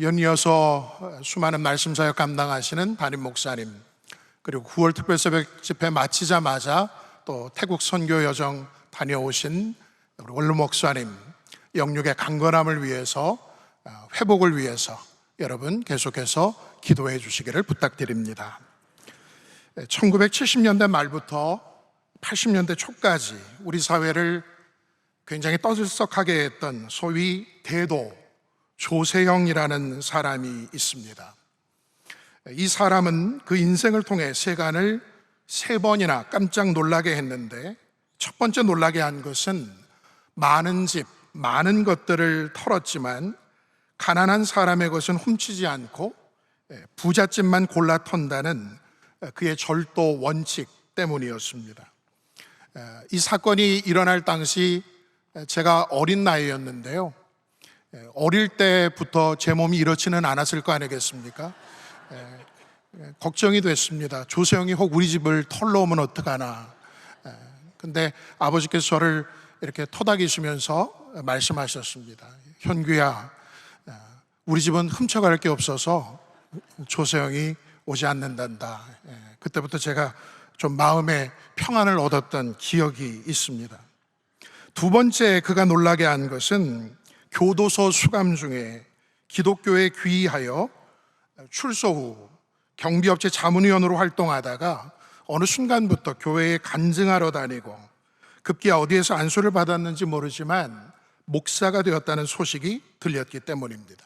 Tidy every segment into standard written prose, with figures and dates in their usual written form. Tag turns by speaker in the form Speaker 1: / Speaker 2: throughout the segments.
Speaker 1: 연이어서 수많은 말씀 사역 감당하시는 담임 목사님, 그리고 9월 특별새벽 집회 마치자마자 또 태국 선교 여정 다녀오신 우리 원로 목사님, 영육의 강건함을 위해서, 회복을 위해서 여러분 계속해서 기도해 주시기를 부탁드립니다. 1970년대 말부터 80년대 초까지 우리 사회를 굉장히 떠들썩하게 했던 소위 대도 조세형이라는 사람이 있습니다. 이 사람은 그 인생을 통해 세간을 3번이나 깜짝 놀라게 했는데, 첫 번째 놀라게 한 것은 많은 집, 많은 것들을 털었지만 가난한 사람의 것은 훔치지 않고 부잣집만 골라 턴다는 그의 절도 원칙 때문이었습니다. 이 사건이 일어날 당시 제가 어린 나이였는데요, 어릴 때부터 제 몸이 이렇지는 않았을 거 아니겠습니까? 걱정이 됐습니다. 조세형이 혹 우리 집을 털러 오면 어떡하나. 근데 아버지께서 저를 이렇게 토닥이시면서 말씀하셨습니다. 현규야, 우리 집은 훔쳐갈 게 없어서 조세형이 오지 않는단다. 그때부터 제가 좀 마음의 평안을 얻었던 기억이 있습니다. 두 번째 그가 놀라게 한 것은 교도소 수감 중에 기독교에 귀의하여 출소 후 경비업체 자문위원으로 활동하다가 어느 순간부터 교회에 간증하러 다니고 급기야 어디에서 안수를 받았는지 모르지만 목사가 되었다는 소식이 들렸기 때문입니다.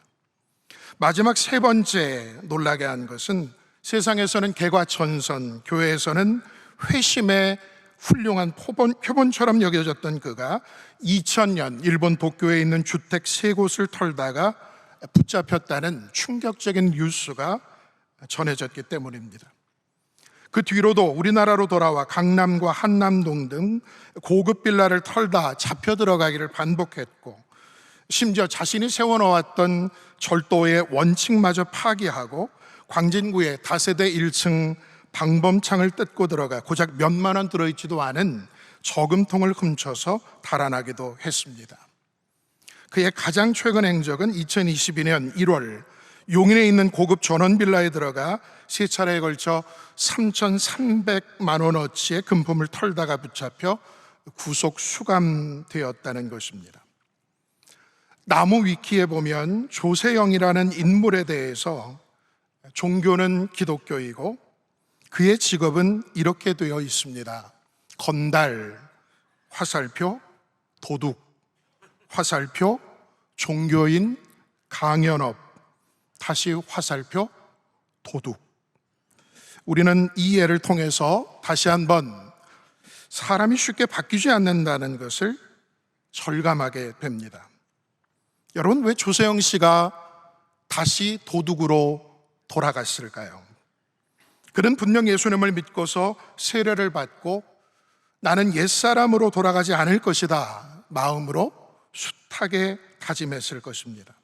Speaker 1: 마지막 세 번째 놀라게 한 것은 세상에서는 개과천선, 교회에서는 회심의 훌륭한 표본처럼 여겨졌던 그가 2000년 일본 도쿄에 있는 주택 3곳을 털다가 붙잡혔다는 충격적인 뉴스가 전해졌기 때문입니다. 그 뒤로도 우리나라로 돌아와 강남과 한남동 등 고급 빌라를 털다 잡혀 들어가기를 반복했고, 심지어 자신이 세워놓았던 절도의 원칙마저 파기하고 광진구의 다세대 1층 방범창을 뜯고 들어가 고작 몇만 원 들어있지도 않은 저금통을 훔쳐서 달아나기도 했습니다. 그의 가장 최근 행적은 2022년 1월 용인에 있는 고급 전원빌라에 들어가 3차례에 걸쳐 3,300만 원어치의 금품을 털다가 붙잡혀 구속 수감되었다는 것입니다. 나무 위키에 보면 조세형이라는 인물에 대해서 종교는 기독교이고 그의 직업은 이렇게 되어 있습니다. 건달, 화살표, 도둑, 화살표, 종교인, 강연업, 다시 화살표, 도둑. 우리는 이 예를 통해서 다시 한번 사람이 쉽게 바뀌지 않는다는 것을 절감하게 됩니다. 여러분, 왜 조세형 씨가 다시 도둑으로 돌아갔을까요? 그는 분명 예수님을 믿고서 세례를 받고 나는 옛사람으로 돌아가지 않을 것이다 마음으로 숱하게 다짐했을 것입니다.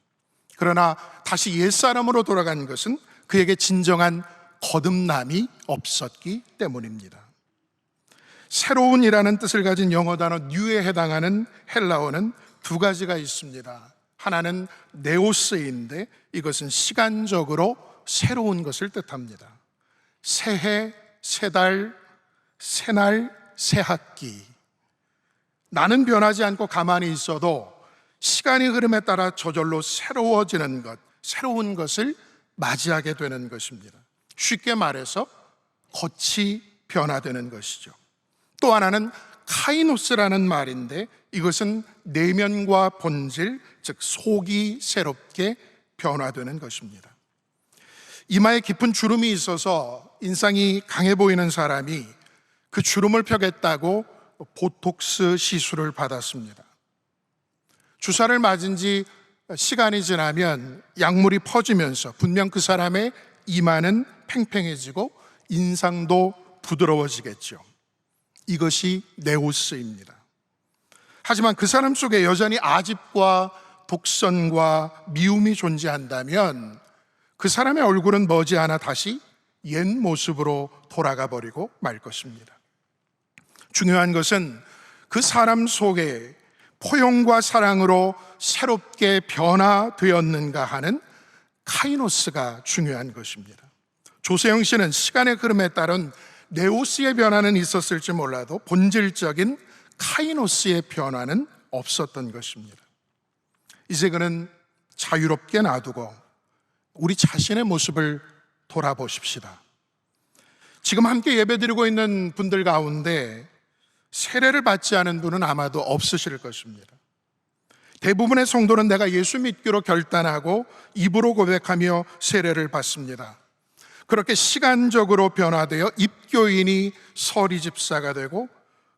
Speaker 1: 그러나 다시 옛사람으로 돌아간 것은 그에게 진정한 거듭남이 없었기 때문입니다. 새로운이라는 뜻을 가진 영어 단어 뉴에 해당하는 헬라어는 2가지가 있습니다. 하나는 네오스인데 이것은 시간적으로 새로운 것을 뜻합니다. 새해, 새달, 새날, 새학기. 나는 변하지 않고 가만히 있어도 시간이 흐름에 따라 저절로 새로워지는 것, 새로운 것을 맞이하게 되는 것입니다. 쉽게 말해서 겉이 변화되는 것이죠. 또 하나는 카이노스라는 말인데 이것은 내면과 본질, 즉 속이 새롭게 변화되는 것입니다. 이마에 깊은 주름이 있어서 인상이 강해 보이는 사람이 그 주름을 펴겠다고 보톡스 시술을 받았습니다. 주사를 맞은 지 시간이 지나면 약물이 퍼지면서 분명 그 사람의 이마는 팽팽해지고 인상도 부드러워지겠죠. 이것이 네오스입니다. 하지만 그 사람 속에 여전히 아집과 독선과 미움이 존재한다면 그 사람의 얼굴은 머지않아 다시 옛 모습으로 돌아가 버리고 말 것입니다. 중요한 것은 그 사람 속에 포용과 사랑으로 새롭게 변화되었는가 하는 카이노스가 중요한 것입니다. 조세영 씨는 시간의 흐름에 따른 네오스의 변화는 있었을지 몰라도 본질적인 카이노스의 변화는 없었던 것입니다. 이제 그는 자유롭게 놔두고 우리 자신의 모습을 돌아보십시다. 지금 함께 예배드리고 있는 분들 가운데 세례를 받지 않은 분은 아마도 없으실 것입니다. 대부분의 성도는 내가 예수 믿기로 결단하고 입으로 고백하며 세례를 받습니다. 그렇게 시간적으로 변화되어 입교인이 서리 집사가 되고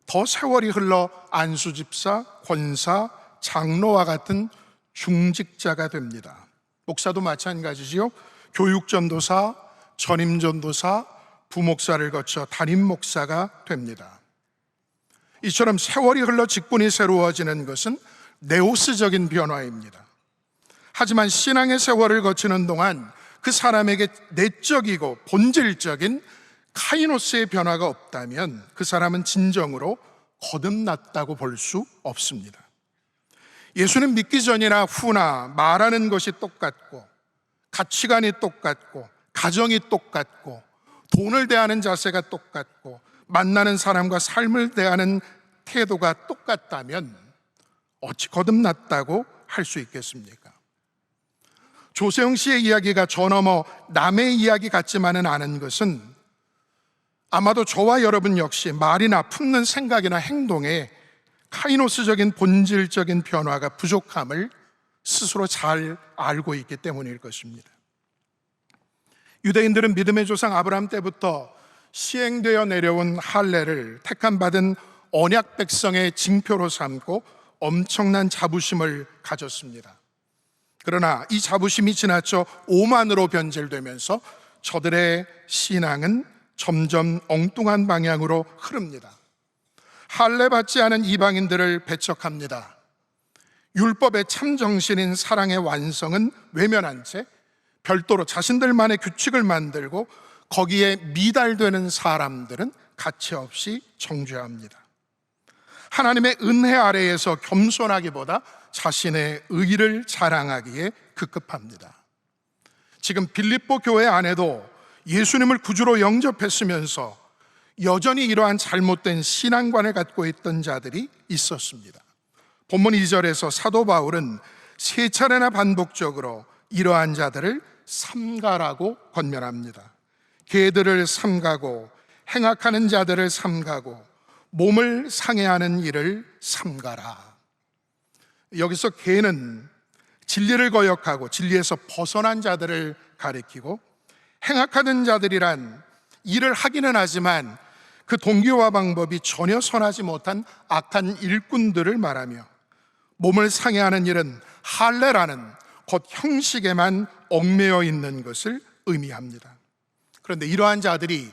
Speaker 1: 더 세월이 흘러 안수 집사, 권사, 장로와 같은 중직자가 됩니다. 목사도 마찬가지지요. 교육전도사, 전임전도사, 부목사를 거쳐 담임 목사가 됩니다. 이처럼 세월이 흘러 직분이 새로워지는 것은 네오스적인 변화입니다. 하지만 신앙의 세월을 거치는 동안 그 사람에게 내적이고 본질적인 카이노스의 변화가 없다면 그 사람은 진정으로 거듭났다고 볼 수 없습니다. 예수는 믿기 전이나 후나 말하는 것이 똑같고 가치관이 똑같고 가정이 똑같고 돈을 대하는 자세가 똑같고 만나는 사람과 삶을 대하는 태도가 똑같다면 어찌 거듭났다고 할 수 있겠습니까? 조세영 씨의 이야기가 저 너머 남의 이야기 같지만은 않은 것은 아마도 저와 여러분 역시 말이나 품는 생각이나 행동에 카이노스적인 본질적인 변화가 부족함을 스스로 잘 알고 있기 때문일 것입니다. 유대인들은 믿음의 조상 아브라함 때부터 시행되어 내려온 할례를 택함받은 언약 백성의 징표로 삼고 엄청난 자부심을 가졌습니다. 그러나 이 자부심이 지나쳐 오만으로 변질되면서 저들의 신앙은 점점 엉뚱한 방향으로 흐릅니다. 할례 받지 않은 이방인들을 배척합니다. 율법의 참 정신인 사랑의 완성은 외면한 채 별도로 자신들만의 규칙을 만들고 거기에 미달되는 사람들은 가치없이 정죄합니다. 하나님의 은혜 아래에서 겸손하기보다 자신의 의를 자랑하기에 급급합니다. 지금 빌립보 교회 안에도 예수님을 구주로 영접했으면서 여전히 이러한 잘못된 신앙관을 갖고 있던 자들이 있었습니다. 본문 2절에서 사도 바울은 세 차례나 반복적으로 이러한 자들을 삼가라고 권면합니다. 개들을 삼가고 행악하는 자들을 삼가고 몸을 상해하는 일을 삼가라. 여기서 개는 진리를 거역하고 진리에서 벗어난 자들을 가리키고, 행악하는 자들이란 일을 하기는 하지만 그 동기와 방법이 전혀 선하지 못한 악한 일꾼들을 말하며, 몸을 상해하는 일은 할례라는 곧 형식에만 얽매여 있는 것을 의미합니다. 그런데 이러한 자들이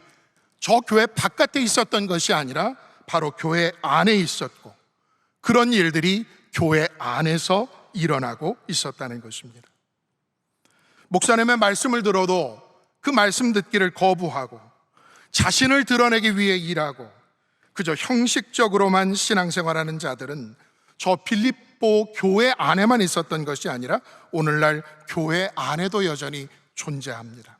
Speaker 1: 저 교회 바깥에 있었던 것이 아니라 바로 교회 안에 있었고, 그런 일들이 교회 안에서 일어나고 있었다는 것입니다. 목사님의 말씀을 들어도 그 말씀 듣기를 거부하고 자신을 드러내기 위해 일하고 그저 형식적으로만 신앙생활하는 자들은 저 빌립보 교회 안에만 있었던 것이 아니라 오늘날 교회 안에도 여전히 존재합니다.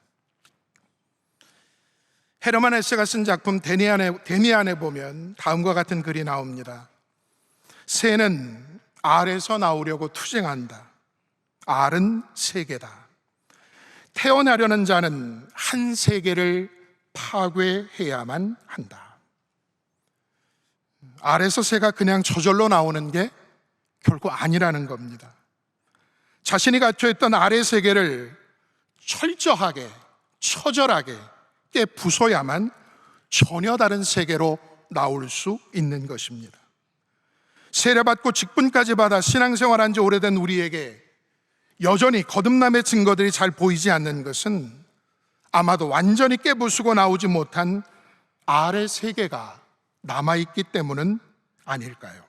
Speaker 1: 헤르만 헤세가 쓴 작품 데미안에 보면 다음과 같은 글이 나옵니다. 새는 알에서 나오려고 투쟁한다. 알은 세계다. 태어나려는 자는 한 세계를 파괴해야만 한다. 알에서 새가 그냥 저절로 나오는 게 결코 아니라는 겁니다. 자신이 갇혀있던 알의 세계를 철저하게, 처절하게 깨 부숴야만 전혀 다른 세계로 나올 수 있는 것입니다. 세례받고 직분까지 받아 신앙생활한 지 오래된 우리에게 여전히 거듭남의 증거들이 잘 보이지 않는 것은 아마도 완전히 깨부수고 나오지 못한 알의 세계가 남아있기 때문은 아닐까요?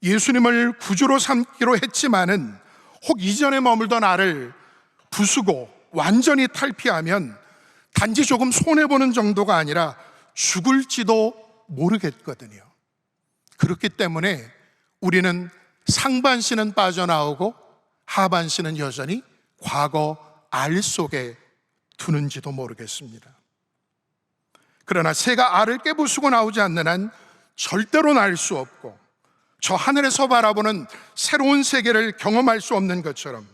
Speaker 1: 예수님을 구주로 삼기로 했지만은 혹 이전에 머물던 알을 부수고 완전히 탈피하면 단지 조금 손해보는 정도가 아니라 죽을지도 모르겠거든요. 그렇기 때문에 우리는 상반신은 빠져나오고 하반신은 여전히 과거 알 속에 두는지도 모르겠습니다. 그러나 새가 알을 깨부수고 나오지 않는 한 절대로 날 수 없고, 저 하늘에서 바라보는 새로운 세계를 경험할 수 없는 것처럼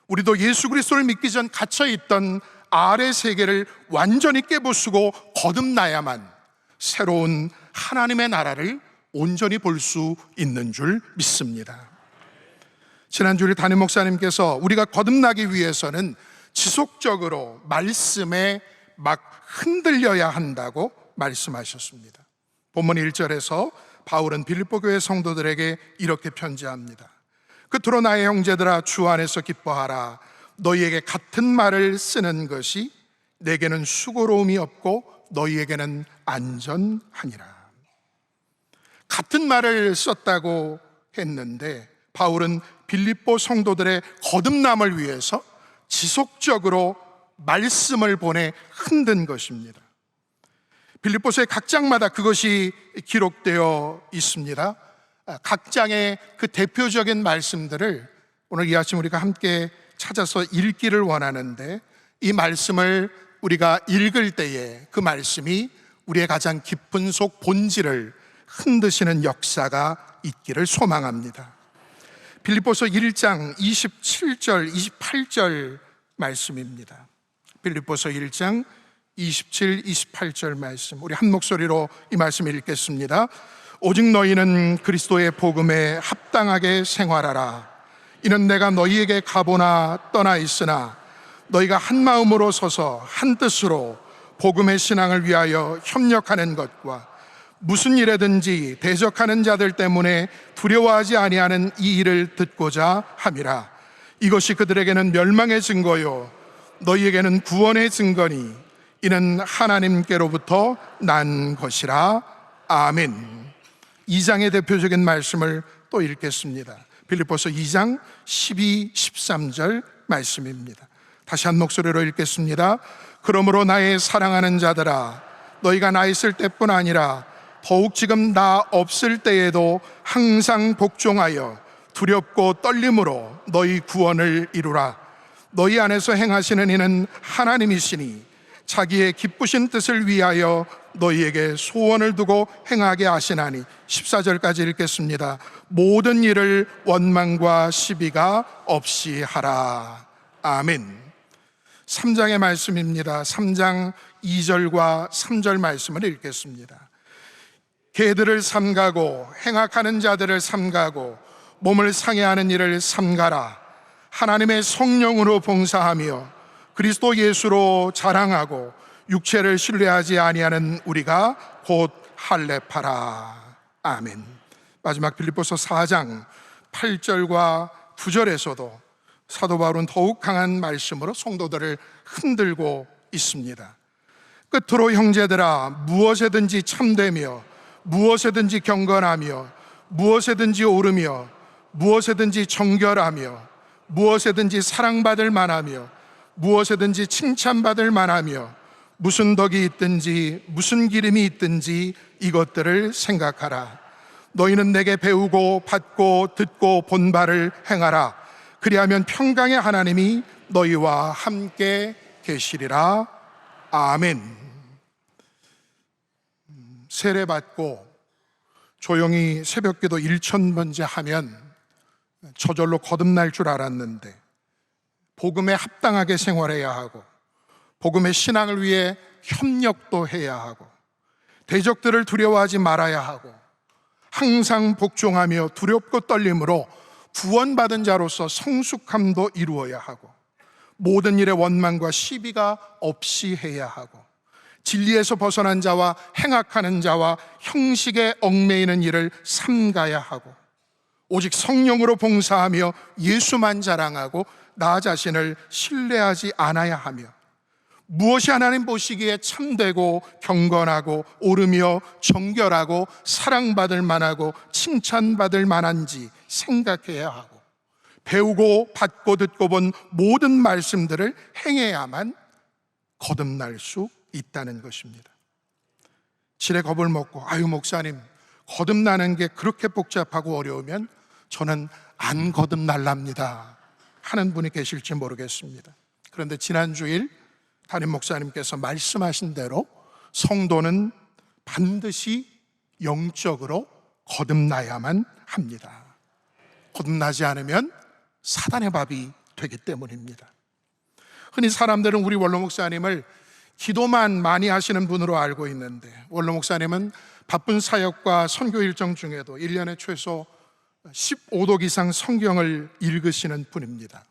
Speaker 1: 우리도 예수 그리스도를 믿기 전 갇혀있던 알의 세계를 완전히 깨부수고 거듭나야만 새로운 하나님의 나라를 온전히 볼 수 있는 줄 믿습니다. 지난주 우리 담임 목사님께서 우리가 거듭나기 위해서는 지속적으로 말씀에 막 흔들려야 한다고 말씀하셨습니다. 본문 1절에서 바울은 빌립보 교회 성도들에게 이렇게 편지합니다. 그토록 나의 형제들아, 주 안에서 기뻐하라. 너희에게 같은 말을 쓰는 것이 내게는 수고로움이 없고 너희에게는 안전하니라. 같은 말을 썼다고 했는데 바울은 빌립보 성도들의 거듭남을 위해서 지속적으로 말씀을 보내 흔든 것입니다. 빌립보서의 각 장마다 그것이 기록되어 있습니다. 각 장의 그 대표적인 말씀들을 오늘 이 아침 우리가 함께 찾아서 읽기를 원하는데, 이 말씀을 우리가 읽을 때에 그 말씀이 우리의 가장 깊은 속 본질을 흔드시는 역사가 있기를 소망합니다. 빌립보서 1장 27절, 28절 말씀입니다. 빌립보서 1장 27, 28절 말씀, 우리 한 목소리로 이 말씀 읽겠습니다. 오직 너희는 그리스도의 복음에 합당하게 생활하라. 이는 내가 너희에게 가보나 떠나 있으나 너희가 한 마음으로 서서 한 뜻으로 복음의 신앙을 위하여 협력하는 것과 무슨 일에든지 대적하는 자들 때문에 두려워하지 아니하는 이 일을 듣고자 함이라. 이것이 그들에게는 멸망의 증거요 너희에게는 구원의 증거니 이는 하나님께로부터 난 것이라. 아멘. 2장의 대표적인 말씀을 또 읽겠습니다. 빌립보서 2장 12, 13절 말씀입니다. 다시 한 목소리로 읽겠습니다. 그러므로 나의 사랑하는 자들아, 너희가 나 있을 때뿐 아니라 더욱 지금 나 없을 때에도 항상 복종하여 두렵고 떨림으로 너희 구원을 이루라. 너희 안에서 행하시는 이는 하나님이시니 자기의 기쁘신 뜻을 위하여 너희에게 소원을 두고 행하게 하시나니. 14절까지 읽겠습니다. 모든 일을 원망과 시비가 없이 하라. 아멘. 3장의 말씀입니다. 3장 2절과 3절 말씀을 읽겠습니다. 개들을 삼가고 행악하는 자들을 삼가고 몸을 상해하는 일을 삼가라. 하나님의 성령으로 봉사하며 그리스도 예수로 자랑하고 육체를 신뢰하지 아니하는 우리가 곧 할례파라. 아멘. 마지막 빌립보서 4장 8절과 9절에서도 사도 바울은 더욱 강한 말씀으로 성도들을 흔들고 있습니다. 끝으로 형제들아, 무엇에든지 참되며 무엇에든지 경건하며 무엇에든지 오르며 무엇에든지 정결하며 무엇에든지 사랑받을 만하며 무엇에든지 칭찬받을 만하며 무슨 덕이 있든지 무슨 기름이 있든지 이것들을 생각하라. 너희는 내게 배우고 받고 듣고 본 바를 행하라. 그리하면 평강의 하나님이 너희와 함께 계시리라. 아멘. 세례받고 조용히 새벽기도 1000번째 하면 저절로 거듭날 줄 알았는데, 복음에 합당하게 생활해야 하고 복음의 신앙을 위해 협력도 해야 하고 대적들을 두려워하지 말아야 하고 항상 복종하며 두렵고 떨림으로 구원받은 자로서 성숙함도 이루어야 하고 모든 일에 원망과 시비가 없이 해야 하고 진리에서 벗어난 자와 행악하는 자와 형식에 얽매이는 일을 삼가야 하고 오직 성령으로 봉사하며 예수만 자랑하고 나 자신을 신뢰하지 않아야 하며 무엇이 하나님 보시기에 참되고 경건하고 옳으며 정결하고 사랑받을 만하고 칭찬받을 만한지 생각해야 하고 배우고 받고 듣고 본 모든 말씀들을 행해야만 거듭날 수 있다는 것입니다. 지레 겁을 먹고 아유 목사님 거듭나는 게 그렇게 복잡하고 어려우면 저는 안 거듭날랍니다 하는 분이 계실지 모르겠습니다. 그런데 지난 주일 담임 목사님께서 말씀하신 대로 성도는 반드시 영적으로 거듭나야만 합니다. 거듭나지 않으면 사단의 밥이 되기 때문입니다. 흔히 사람들은 우리 원로 목사님을 기도만 많이 하시는 분으로 알고 있는데, 원로 목사님은 바쁜 사역과 선교 일정 중에도 1년에 최소 15독 이상 성경을 읽으시는 분입니다.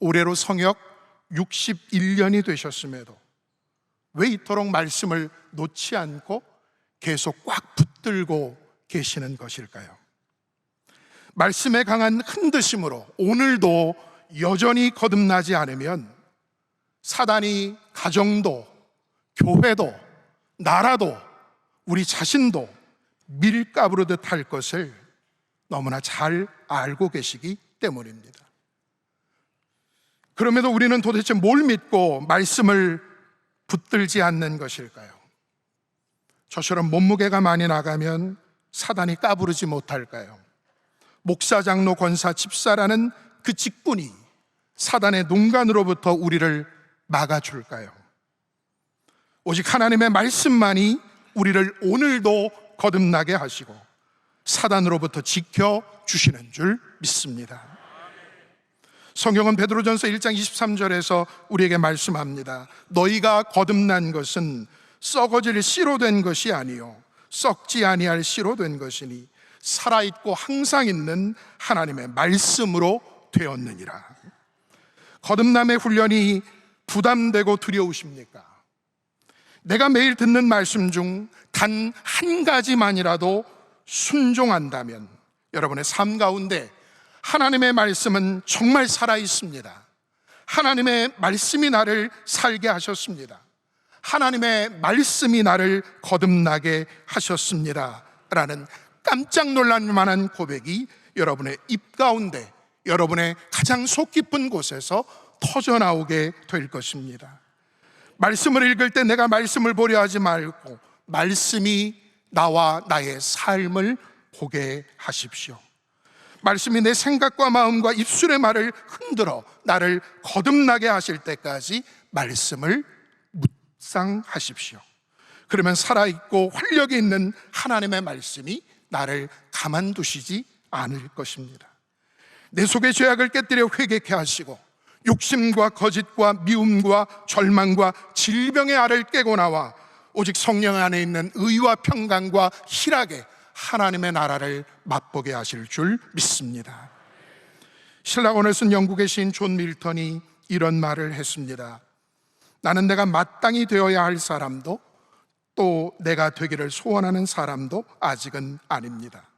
Speaker 1: 올해로 성역 61년이 되셨음에도 왜 이토록 말씀을 놓지 않고 계속 꽉 붙들고 계시는 것일까요? 말씀에 강한 흔드심으로 오늘도 여전히 거듭나지 않으면 사단이 가정도, 교회도, 나라도, 우리 자신도 밀가부르듯 할 것을 너무나 잘 알고 계시기 때문입니다. 그럼에도 우리는 도대체 뭘 믿고 말씀을 붙들지 않는 것일까요? 저처럼 몸무게가 많이 나가면 사단이 까부르지 못할까요? 목사, 장로, 권사, 집사라는 그 직분이 사단의 농간으로부터 우리를 막아줄까요? 오직 하나님의 말씀만이 우리를 오늘도 거듭나게 하시고 사단으로부터 지켜주시는 줄 믿습니다. 성경은 베드로전서 1장 23절에서 우리에게 말씀합니다. 너희가 거듭난 것은 썩어질 씨로 된 것이 아니요 썩지 아니할 씨로 된 것이니 살아있고 항상 있는 하나님의 말씀으로 되었느니라. 거듭남의 훈련이 부담되고 두려우십니까? 내가 매일 듣는 말씀 중 단 한 가지만이라도 순종한다면 여러분의 삶 가운데 하나님의 말씀은 정말 살아있습니다. 하나님의 말씀이 나를 살게 하셨습니다. 하나님의 말씀이 나를 거듭나게 하셨습니다 라는 깜짝 놀랄 만한 고백이 여러분의 입 가운데, 여러분의 가장 속 깊은 곳에서 터져나오게 될 것입니다. 말씀을 읽을 때 내가 말씀을 보려 하지 말고 말씀이 나와 나의 삶을 보게 하십시오. 말씀이 내 생각과 마음과 입술의 말을 흔들어 나를 거듭나게 하실 때까지 말씀을 묵상하십시오. 그러면 살아있고 활력이 있는 하나님의 말씀이 나를 가만두시지 않을 것입니다. 내 속의 죄악을 깨뜨려 회개케 하시고 욕심과 거짓과 미움과 절망과 질병의 알을 깨고 나와 오직 성령 안에 있는 의와 평강과 희락의 하나님의 나라를 맛보게 하실 줄 믿습니다. 신라원을 쓴 영국의 시인 존 밀턴이 이런 말을 했습니다. 나는 내가 마땅히 되어야 할 사람도 또 내가 되기를 소원하는 사람도 아직은 아닙니다.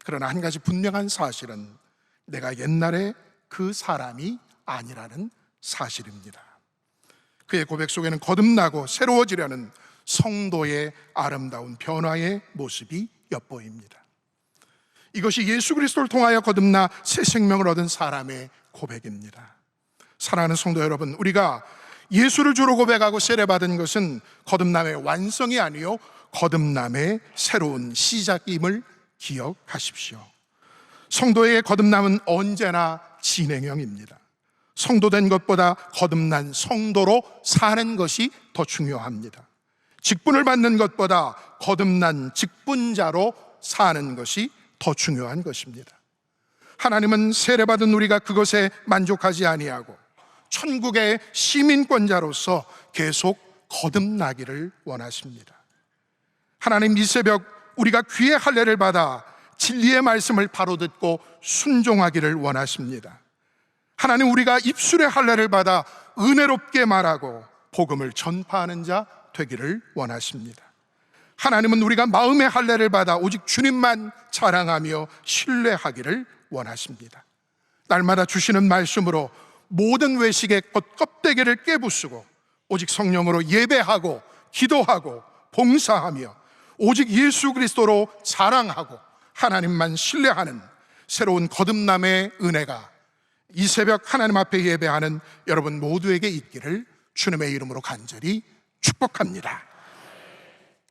Speaker 1: 그러나 한 가지 분명한 사실은 내가 옛날에 그 사람이 아니라는 사실입니다. 그의 고백 속에는 거듭나고 새로워지려는 성도의 아름다운 변화의 모습이 엿보입니다. 이것이 예수 그리스도를 통하여 거듭나 새 생명을 얻은 사람의 고백입니다. 사랑하는 성도 여러분, 우리가 예수를 주로 고백하고 세례받은 것은 거듭남의 완성이 아니요 거듭남의 새로운 시작임을 기억하십시오. 성도의 거듭남은 언제나 진행형입니다. 성도된 것보다 거듭난 성도로 사는 것이 더 중요합니다. 직분을 받는 것보다 거듭난 직분자로 사는 것이 더 중요한 것입니다. 하나님은 세례받은 우리가 그것에 만족하지 아니하고 천국의 시민권자로서 계속 거듭나기를 원하십니다. 하나님, 이 새벽 우리가 귀의 할례를 받아 진리의 말씀을 바로 듣고 순종하기를 원하십니다. 하나님, 우리가 입술의 할례를 받아 은혜롭게 말하고 복음을 전파하는 자 되기를 원하십니다. 하나님은 우리가 마음의 할례를 받아 오직 주님만 자랑하며 신뢰하기를 원하십니다. 날마다 주시는 말씀으로 모든 외식의 껍데기를 깨부수고 오직 성령으로 예배하고 기도하고 봉사하며 오직 예수 그리스도로 자랑하고 하나님만 신뢰하는 새로운 거듭남의 은혜가 이 새벽 하나님 앞에 예배하는 여러분 모두에게 있기를 주님의 이름으로 간절히 축복합니다.